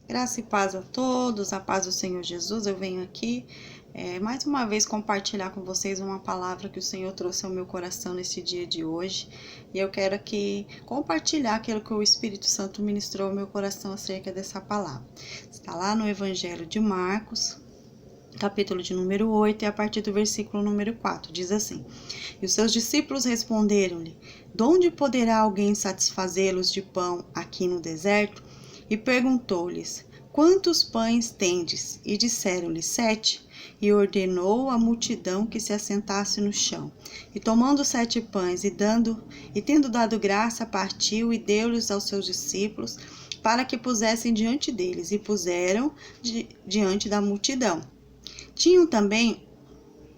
Graça e paz a todos, a paz do Senhor Jesus. Eu venho aqui mais uma vez compartilhar com vocês uma palavra que o Senhor trouxe ao meu coração nesse dia de hoje. E eu quero aqui compartilhar aquilo que o Espírito Santo ministrou ao meu coração acerca dessa palavra. Está lá no Evangelho de Marcos, capítulo de número 8, e a partir do versículo número 4, diz assim: E os seus discípulos responderam-lhe: De onde poderá alguém satisfazê-los de pão aqui no deserto? E perguntou-lhes: Quantos pães tendes? E disseram-lhe: 7. E ordenou à multidão que se assentasse no chão. E tomando 7 pães e tendo dado graça, partiu e deu-lhes aos seus discípulos, para que pusessem diante deles, e puseram diante da multidão. Tinham também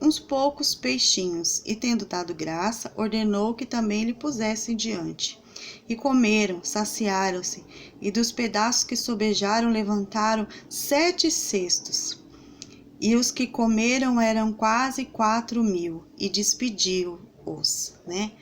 uns poucos peixinhos, e tendo dado graça, ordenou que também lhe pusessem diante. E comeram, saciaram-se, e dos pedaços que sobejaram levantaram 7 cestos. E os que comeram eram quase 4.000, e despediu-os, né?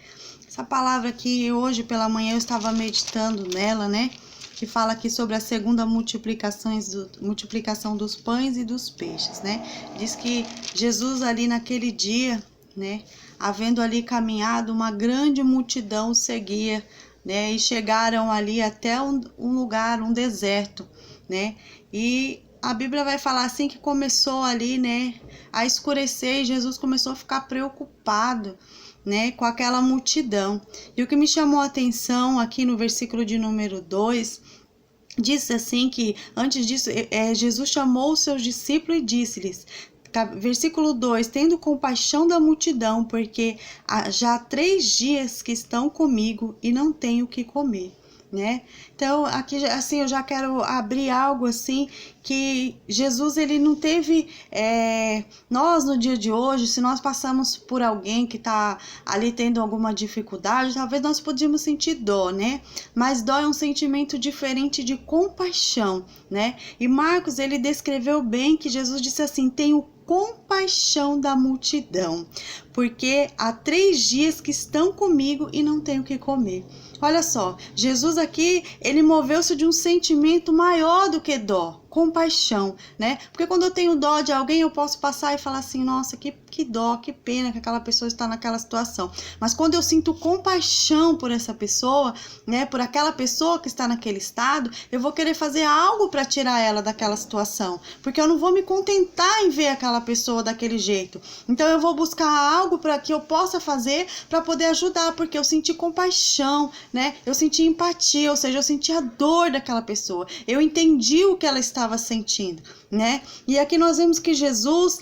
Essa palavra aqui, hoje pela manhã eu estava meditando nela, né? Que fala aqui sobre a segunda multiplicação dos pães e dos peixes, né? Diz que Jesus ali naquele dia, né? Havendo ali caminhado, uma grande multidão seguia, né? E chegaram ali até um lugar, um deserto, né? E a Bíblia vai falar assim que começou ali, né? A escurecer, e Jesus começou a ficar preocupado, né, com aquela multidão. E o que me chamou a atenção aqui no versículo de número 2, diz assim que antes disso Jesus chamou os seus discípulos e disse-lhes, versículo 2, tendo compaixão da multidão, porque já há 3 dias que estão comigo e não tenho o que comer, né? Então aqui assim eu já quero abrir algo assim, que Jesus ele não teve, nós no dia de hoje, se nós passamos por alguém que está ali tendo alguma dificuldade, talvez nós podíamos sentir dó, né? Mas dó é um sentimento diferente de compaixão, né? E Marcos ele descreveu bem que Jesus disse assim: tenho compaixão da multidão, porque há 3 dias que estão comigo e não tenho o que comer. Olha só, Jesus aqui, ele moveu-se de um sentimento maior do que dó, compaixão, né? Porque quando eu tenho dó de alguém, eu posso passar e falar assim, nossa, que dó, que pena que aquela pessoa está naquela situação. Mas quando eu sinto compaixão por essa pessoa, né, por aquela pessoa que está naquele estado, eu vou querer fazer algo para tirar ela daquela situação, porque eu não vou me contentar em ver aquela pessoa daquele jeito. Então eu vou buscar algo para que eu possa fazer para poder ajudar, porque eu senti compaixão, né? Eu senti empatia, ou seja, eu senti a dor daquela pessoa. Eu entendi o que ela estava sentindo, né? E aqui nós vemos que Jesus,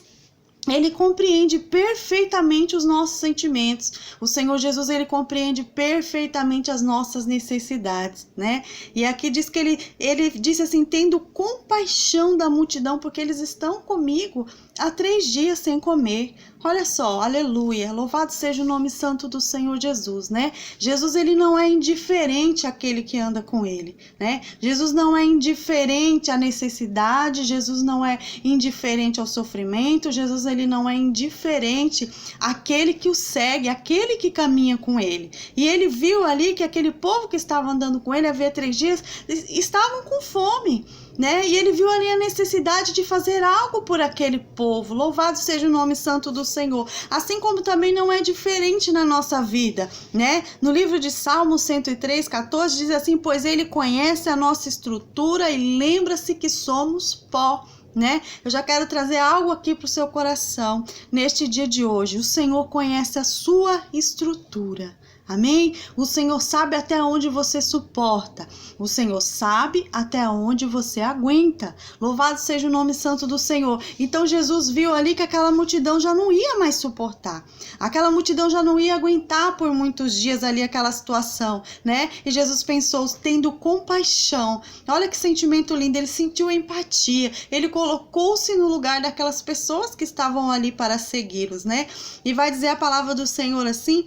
ele compreende perfeitamente os nossos sentimentos. O Senhor Jesus, ele compreende perfeitamente as nossas necessidades, né? E aqui diz que ele disse assim, tendo compaixão da multidão, porque eles estão comigo há 3 dias sem comer. Olha só, aleluia, louvado seja o nome santo do Senhor Jesus, né? Jesus, ele não é indiferente àquele que anda com ele, né? Jesus não é indiferente à necessidade, Jesus não é indiferente ao sofrimento, Jesus, ele não é indiferente àquele que o segue, àquele que caminha com ele. E ele viu ali que aquele povo que estava andando com ele havia 3 dias, estavam com fome, né? E ele viu ali a necessidade de fazer algo por aquele povo. Louvado seja o nome santo do Senhor. Assim como também não é diferente na nossa vida, né? No livro de Salmos 103:14 diz assim: pois ele conhece a nossa estrutura e lembra-se que somos pó, né? Eu já quero trazer algo aqui para o seu coração neste dia de hoje. O Senhor conhece a sua estrutura. Amém? O Senhor sabe até onde você suporta. O Senhor sabe até onde você aguenta. Louvado seja o nome santo do Senhor. Então Jesus viu ali que aquela multidão já não ia mais suportar. Aquela multidão já não ia aguentar por muitos dias ali aquela situação, né? E Jesus pensou, tendo compaixão. Olha que sentimento lindo. Ele sentiu empatia. Ele colocou-se no lugar daquelas pessoas que estavam ali para segui-los, né? E vai dizer a palavra do Senhor assim,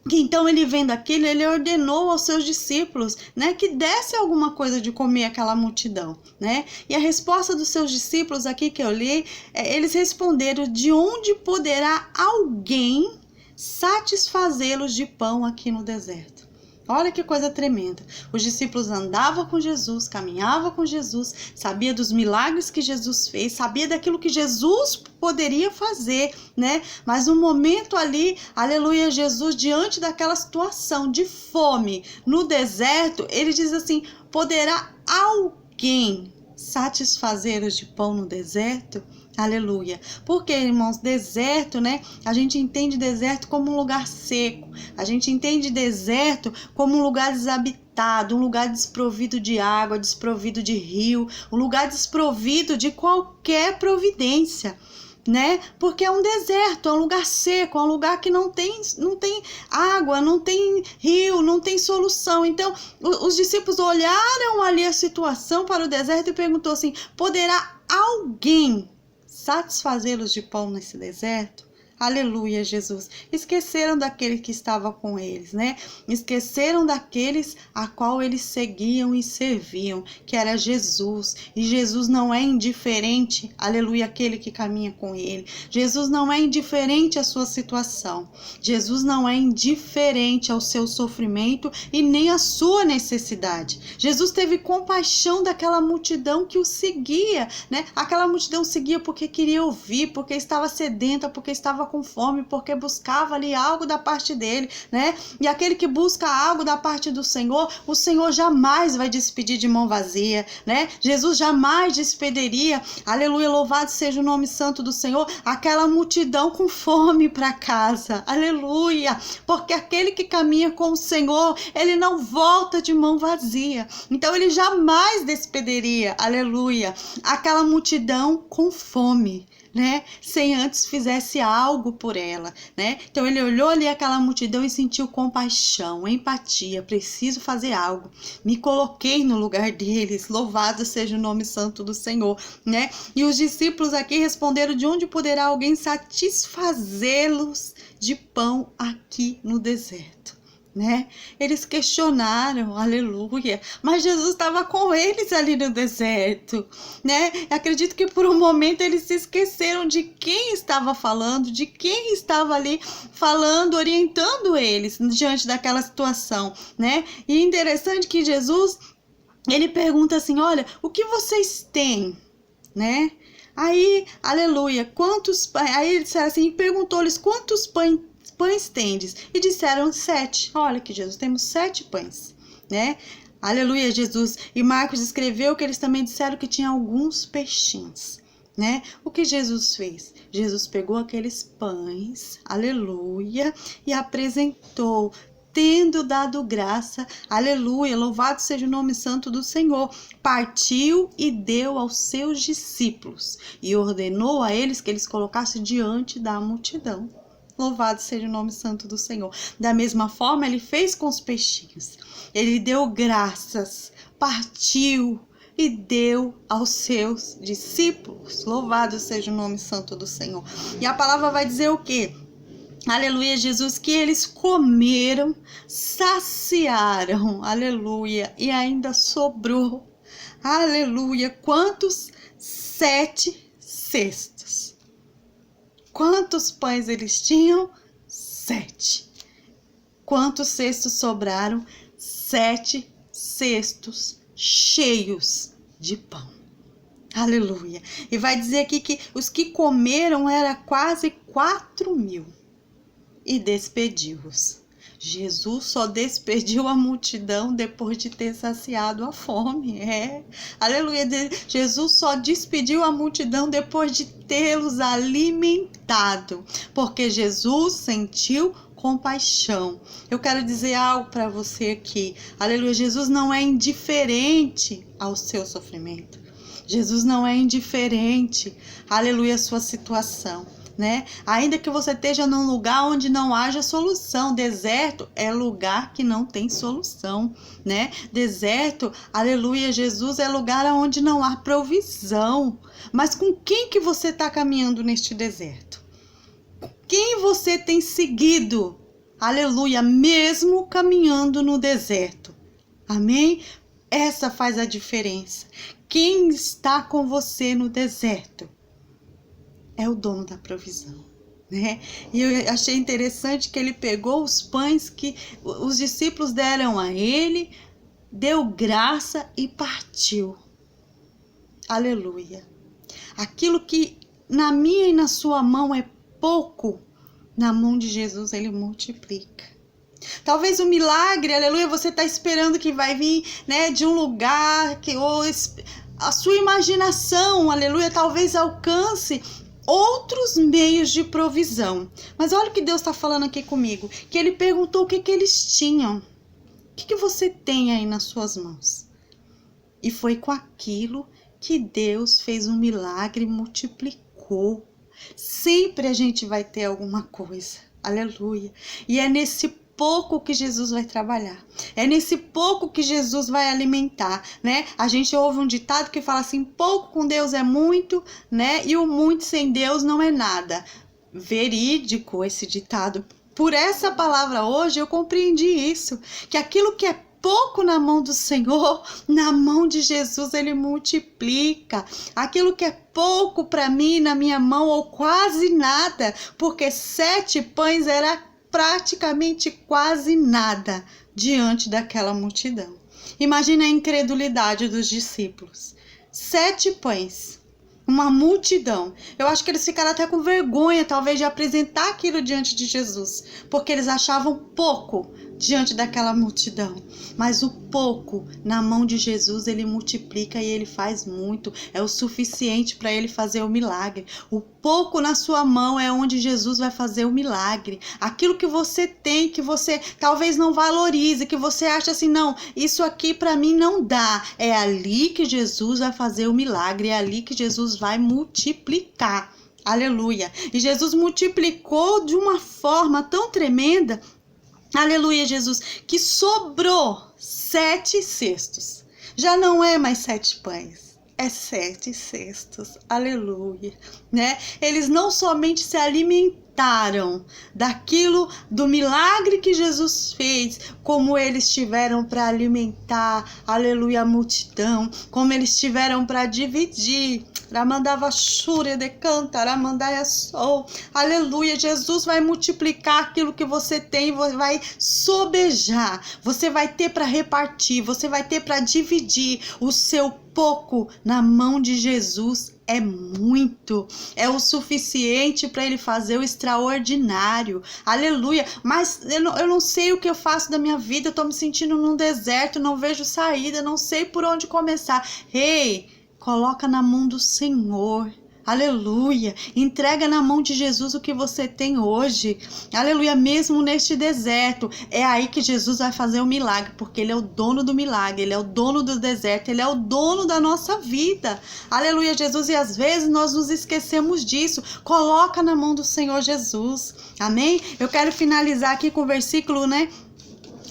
que então ele vendo aquilo, ele ordenou aos seus discípulos, né, que desse alguma coisa de comer aquela multidão, né? E a resposta dos seus discípulos aqui que eu li, eles responderam: de onde poderá alguém satisfazê-los de pão aqui no deserto? Olha que coisa tremenda. Os discípulos andavam com Jesus, caminhavam com Jesus, sabia dos milagres que Jesus fez, sabia daquilo que Jesus poderia fazer, né? Mas no momento ali, aleluia, Jesus, diante daquela situação de fome no deserto, ele diz assim: poderá alguém satisfazê-los de pão no deserto? Aleluia. Porque, irmãos, deserto, né? A gente entende deserto como um lugar seco. A gente entende deserto como um lugar desabitado, um lugar desprovido de água, desprovido de rio, um lugar desprovido de qualquer providência, né? Porque é um deserto, é um lugar seco, é um lugar que não tem água, não tem rio, não tem solução. Então, os discípulos olharam ali a situação para o deserto e perguntou assim: poderá alguém satisfazê-los de pão nesse deserto? Aleluia, Jesus. Esqueceram daquele que estava com eles, né? Esqueceram daqueles a qual eles seguiam e serviam, que era Jesus. E Jesus não é indiferente, aleluia, àquele que caminha com ele. Jesus não é indiferente à sua situação. Jesus não é indiferente ao seu sofrimento e nem à sua necessidade. Jesus teve compaixão daquela multidão que o seguia, né? Aquela multidão seguia porque queria ouvir, porque estava sedenta, porque estava com fome, porque buscava ali algo da parte dele, né? E aquele que busca algo da parte do Senhor, o Senhor jamais vai despedir de mão vazia, né? Jesus jamais despediria, aleluia, louvado seja o nome santo do Senhor, aquela multidão com fome para casa, aleluia, porque aquele que caminha com o Senhor, ele não volta de mão vazia, então ele jamais despediria, aleluia, aquela multidão com fome, né? Sem antes fizesse algo por ela, né? Então ele olhou ali aquela multidão e sentiu compaixão, empatia, preciso fazer algo. Me coloquei no lugar deles, louvado seja o nome santo do Senhor, né? E os discípulos aqui responderam: de onde poderá alguém satisfazê-los de pão aqui no deserto? Né? Eles questionaram, aleluia, mas Jesus estava com eles ali no deserto, né? Acredito que por um momento eles se esqueceram de quem estava falando, de quem estava ali falando, orientando eles diante daquela situação, né? E interessante que Jesus, ele pergunta assim: olha, o que vocês têm, né? Aí, aleluia, quantos pães? Aí ele disseram assim, perguntou-lhes quantos pães tendes? E disseram 7. Olha que Jesus, temos 7 pães, né? Aleluia, Jesus. E Marcos escreveu que eles também disseram que tinha alguns peixinhos, né? O que Jesus fez? Jesus pegou aqueles pães, aleluia, e apresentou, tendo dado graça, aleluia, louvado seja o nome santo do Senhor, partiu e deu aos seus discípulos e ordenou a eles que eles colocassem diante da multidão. Louvado seja o nome santo do Senhor. Da mesma forma, ele fez com os peixinhos. Ele deu graças, partiu e deu aos seus discípulos. Louvado seja o nome santo do Senhor. E a palavra vai dizer o quê? Aleluia, Jesus, que eles comeram, saciaram, aleluia, e ainda sobrou, aleluia. Quantos? 7 cestos. Quantos pães eles tinham? 7. Quantos cestos sobraram? 7 cestos cheios de pão. Aleluia. E vai dizer aqui que os que comeram era quase 4.000 e despediu-os. Jesus só despediu a multidão depois de ter saciado a fome. Aleluia. Jesus só despediu a multidão depois de tê-los alimentado, porque Jesus sentiu compaixão. Eu quero dizer algo para você aqui. Aleluia. Jesus não é indiferente ao seu sofrimento. Jesus não é indiferente, aleluia, à sua situação, né? Ainda que você esteja num lugar onde não haja solução. Deserto é lugar que não tem solução, né? Deserto, aleluia, Jesus, é lugar onde não há provisão. Mas com quem que você está caminhando neste deserto? Quem você tem seguido? Aleluia, mesmo caminhando no deserto. Amém? Essa faz a diferença. Quem está com você no deserto é o dono da provisão. né? E eu achei interessante que ele pegou os pães que os discípulos deram a ele, deu graça e partiu. Aleluia. Aquilo que na minha e na sua mão é pouco, na mão de Jesus ele multiplica. Talvez o milagre, aleluia, você está esperando que vai vir, né, de um lugar que ou a sua imaginação, aleluia, talvez alcance outros meios de provisão. Mas olha o que Deus está falando aqui comigo, que ele perguntou o que eles tinham. O que você tem aí nas suas mãos? E foi com aquilo que Deus fez um milagre e multiplicou. Sempre a gente vai ter alguma coisa, aleluia. E é nesse pouco que Jesus vai trabalhar. É nesse pouco que Jesus vai alimentar, né? A gente ouve um ditado que fala assim, pouco com Deus é muito, né? E o muito sem Deus não é nada. Verídico esse ditado. Por essa palavra hoje eu compreendi isso, que aquilo que é pouco na mão do Senhor, na mão de Jesus ele multiplica. Aquilo que é pouco para mim, na minha mão, ou quase nada, porque 7 pães era praticamente quase nada diante daquela multidão. Imagina a incredulidade dos discípulos. 7 pães, uma multidão. Eu acho que eles ficaram até com vergonha, talvez, de apresentar aquilo diante de Jesus, porque eles achavam pouco diante daquela multidão. Mas o pouco na mão de Jesus ele multiplica e ele faz muito. É o suficiente para ele fazer o milagre. O pouco na sua mão é onde Jesus vai fazer o milagre. Aquilo que você tem, que você talvez não valorize, que você acha assim, não, isso aqui para mim não dá. É ali que Jesus vai fazer o milagre, é ali que Jesus vai multiplicar. Aleluia. E Jesus multiplicou de uma forma tão tremenda, aleluia, Jesus, que sobrou 7 cestos. Já não é mais 7 pães, é 7 cestos. Aleluia, né? Eles não somente se alimentaram daquilo, do milagre que Jesus fez, como eles tiveram para alimentar, aleluia, a multidão, como eles tiveram para dividir. Ramandava Shúria de Canta, Ramandaia Sol. Aleluia, Jesus vai multiplicar aquilo que você tem, vai sobejar. Você vai ter para repartir, você vai ter para dividir. O seu pouco na mão de Jesus é muito, é o suficiente para ele fazer o extraordinário. Aleluia. Mas eu não sei o que eu faço da minha vida, eu tô me sentindo num deserto, não vejo saída, não sei por onde começar. Coloca na mão do Senhor. Aleluia. Entrega na mão de Jesus o que você tem hoje. Aleluia. Mesmo neste deserto, é aí que Jesus vai fazer o milagre, porque ele é o dono do milagre, ele é o dono do deserto, ele é o dono da nossa vida. Aleluia, Jesus. E às vezes nós nos esquecemos disso. Coloca na mão do Senhor Jesus. Amém? Eu quero finalizar aqui com o versículo, né?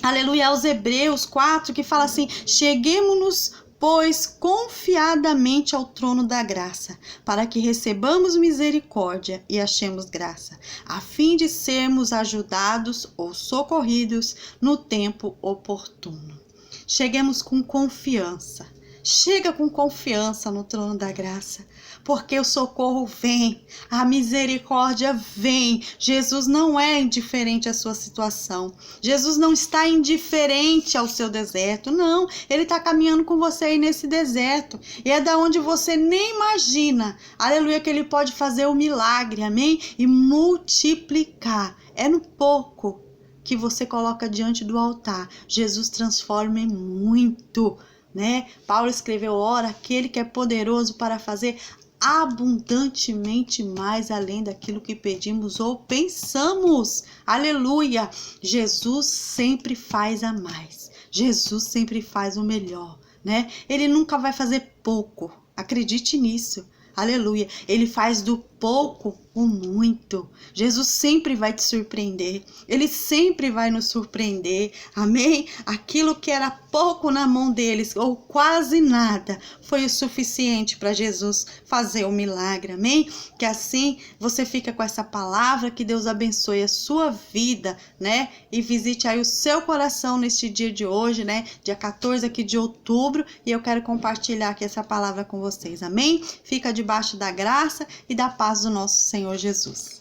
Aleluia, aos Hebreus 4, que fala assim: cheguemo-nos, pois, confiadamente ao trono da graça, para que recebamos misericórdia e achemos graça, a fim de sermos ajudados ou socorridos no tempo oportuno. Cheguemos com confiança. Chega com confiança no trono da graça, porque o socorro vem, a misericórdia vem. Jesus não é indiferente à sua situação. Jesus não está indiferente ao seu deserto, não. Ele está caminhando com você aí nesse deserto. E é da onde você nem imagina, aleluia, que ele pode fazer o milagre, amém? E multiplicar. É no pouco que você coloca diante do altar. Jesus transforma em muito, né? Paulo escreveu: ora, aquele que é poderoso para fazer abundantemente mais além daquilo que pedimos ou pensamos. Aleluia! Jesus sempre faz a mais. Jesus sempre faz o melhor, né? Ele nunca vai fazer pouco. Acredite nisso. Aleluia. Ele faz do pouco o muito. Jesus sempre vai te surpreender. Ele sempre vai nos surpreender. Amém? Aquilo que era pouco na mão deles, ou quase nada, foi o suficiente para Jesus fazer o milagre. Amém? Que assim você fica com essa palavra, que Deus abençoe a sua vida, né? E visite aí o seu coração neste dia de hoje, né? Dia 14 aqui de outubro, e eu quero compartilhar aqui essa palavra com vocês. Amém? Fica debaixo da graça e da paz do nosso Senhor Jesus.